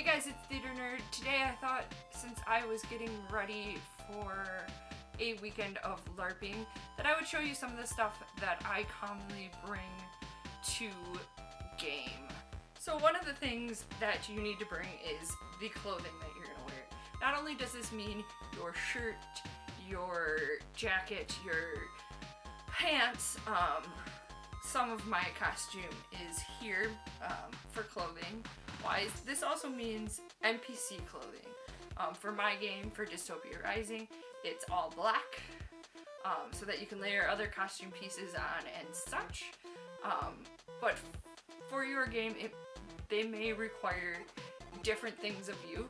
Hey guys, it's Theater Nerd. Today I thought, since I was getting ready for a weekend of LARPing, that I would show you some of the stuff that I commonly bring to game. So one of the things that you need to bring is the clothing that you're gonna wear. Not only does this mean your shirt, your jacket, your pants, some of my costume is here for clothing wise. This also means NPC clothing. For my game, for Dystopia Rising, it's all black, so that you can layer other costume pieces on and such. But for your game, they may require different things of you.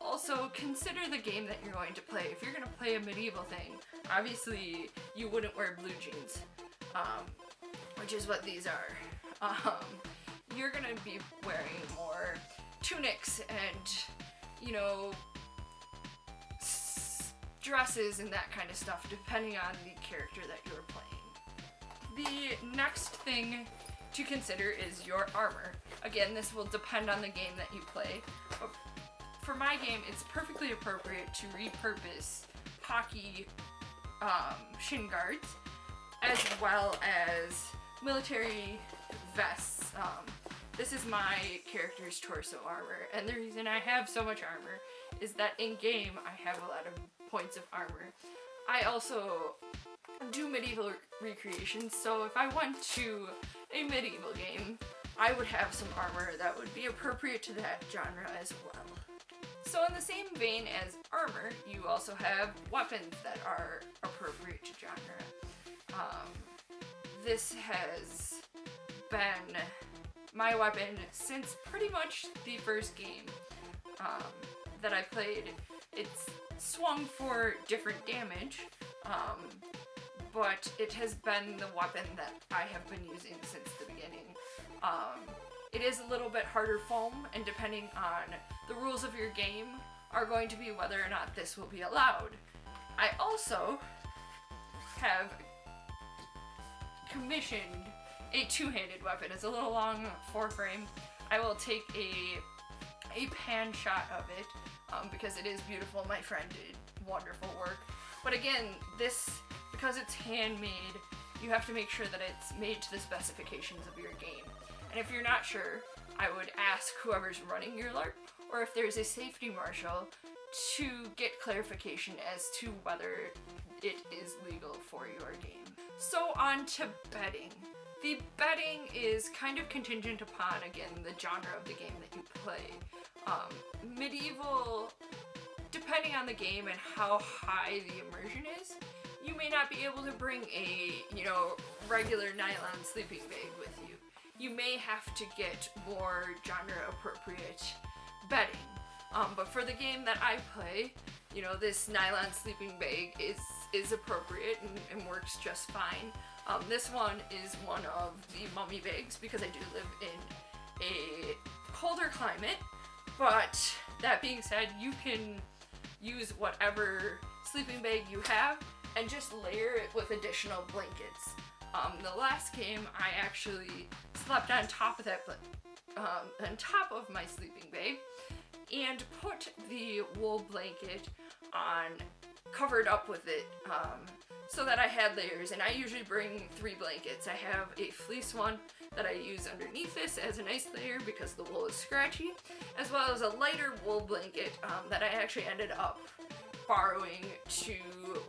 Also, consider the game that you're going to play. If you're going to play a medieval thing, obviously you wouldn't wear blue jeans, which is what these are. You're going to be wearing more tunics and, you know, dresses and that kind of stuff, depending on the character that you're playing. The next thing to consider is your armor. Again, this will depend on the game that you play, but for my game, it's perfectly appropriate to repurpose hockey shin guards, as well as military vests. This is my character's torso armor, and the reason I have so much armor is that in game I have a lot of points of armor. I also do medieval recreations, so if I went to a medieval game, I would have some armor that would be appropriate to that genre as well. So in the same vein as armor, you also have weapons that are appropriate to genre. This has been my weapon since pretty much the first game that I played. It's swung for different damage, but it has been the weapon that I have been using since the beginning. It is a little bit harder foam, and depending on the rules of your game are going to be whether or not this will be allowed. I also have commissioned a two-handed weapon. It's a little long four-frame. I will take a pan shot of it because it is beautiful. My friend did wonderful work. But again, this, because it's handmade, you have to make sure that it's made to the specifications of your game. And if you're not sure, I would ask whoever's running your LARP, or if there's a safety marshal, to get clarification as to whether it is legal for your game. So on to bedding. The bedding is kind of contingent upon, again, the genre of the game that you play. Medieval, depending on the game and how high the immersion is, you may not be able to bring a, regular nylon sleeping bag with you. You may have to get more genre appropriate bedding. But for the game that I play, this nylon sleeping bag is appropriate and works just fine. This one is one of the mummy bags because I do live in a colder climate, but that being said, you can use whatever sleeping bag you have and just layer it with additional blankets. The last game I actually slept on top of that, on top of my sleeping bag, and put the wool blanket on, covered up with it, so that I had layers. And I usually bring 3 blankets. I have a fleece one that I use underneath this as a nice layer because the wool is scratchy, as well as a lighter wool blanket that I actually ended up borrowing to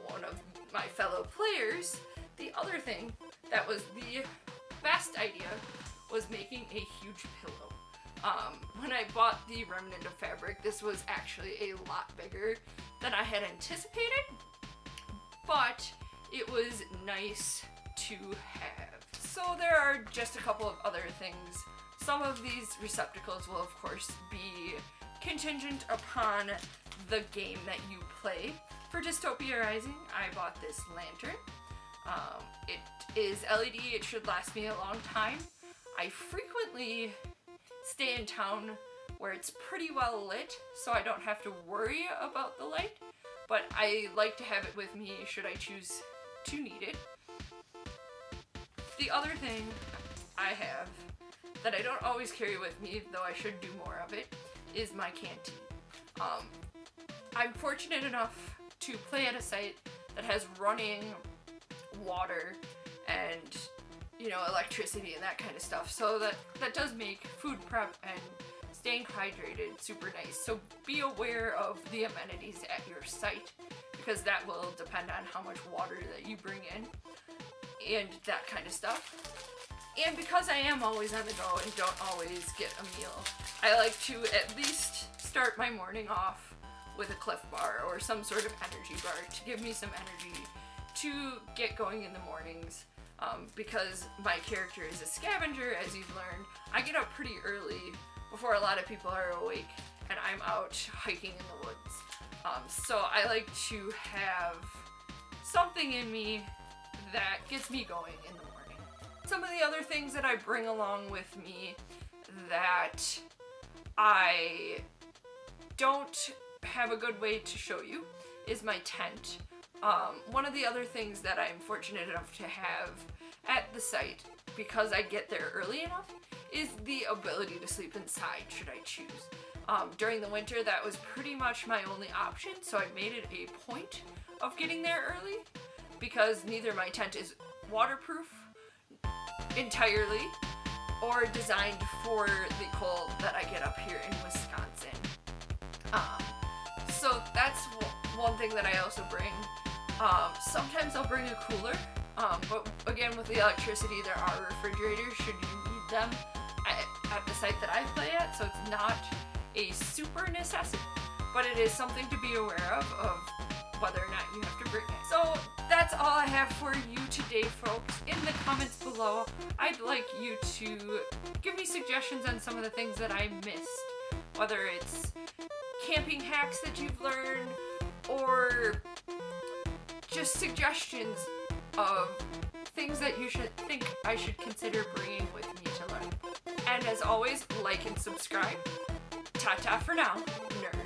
one of my fellow players. The other thing that was the best idea was making a huge pillow. When I bought the remnant of fabric, this was actually a lot bigger than I had anticipated, but it was nice to have. So there are just a couple of other things. Some of these receptacles will of course be contingent upon the game that you play. For Dystopia Rising, I bought this lantern. It is LED, it should last me a long time. I frequently stay in town where it's pretty well lit, so I don't have to worry about the light, but I like to have it with me should I choose to need it. The other thing I have that I don't always carry with me, though I should do more of it, is my canteen. I'm fortunate enough to play at a site that has running water and, you know, electricity and that kind of stuff, so that does make food prep and staying hydrated super nice. So be aware of the amenities at your site, because that will depend on how much water that you bring in and that kind of stuff. And because I am always on the go and don't always get a meal, I like to at least start my morning off with a Cliff Bar or some sort of energy bar to give me some energy to get going in the mornings. Because my character is a scavenger, as you've learned, I get up pretty early before a lot of people are awake, and I'm out hiking in the woods. So I like to have something in me that gets me going in the morning. Some of the other things that I bring along with me that I don't have a good way to show you is my tent. One of the other things that I'm fortunate enough to have at the site, because I get there early enough, is the ability to sleep inside should I choose. During the winter, that was pretty much my only option, so I made it a point of getting there early, because neither my tent is waterproof entirely or designed for the cold that I get up here in Wisconsin. So that's one thing that I also bring. Sometimes I'll bring a cooler, but again, with the electricity, there are refrigerators should you need them at the site that I play at, so it's not a super necessity, but it is something to be aware of whether or not you have to bring it. So that's all I have for you today, folks. In the comments below, I'd like you to give me suggestions on some of the things that I missed, whether it's camping hacks that you've learned, or just suggestions of things that you should think I should consider bringing with me to learn. And as always, like and subscribe. Ta-ta for now, nerds.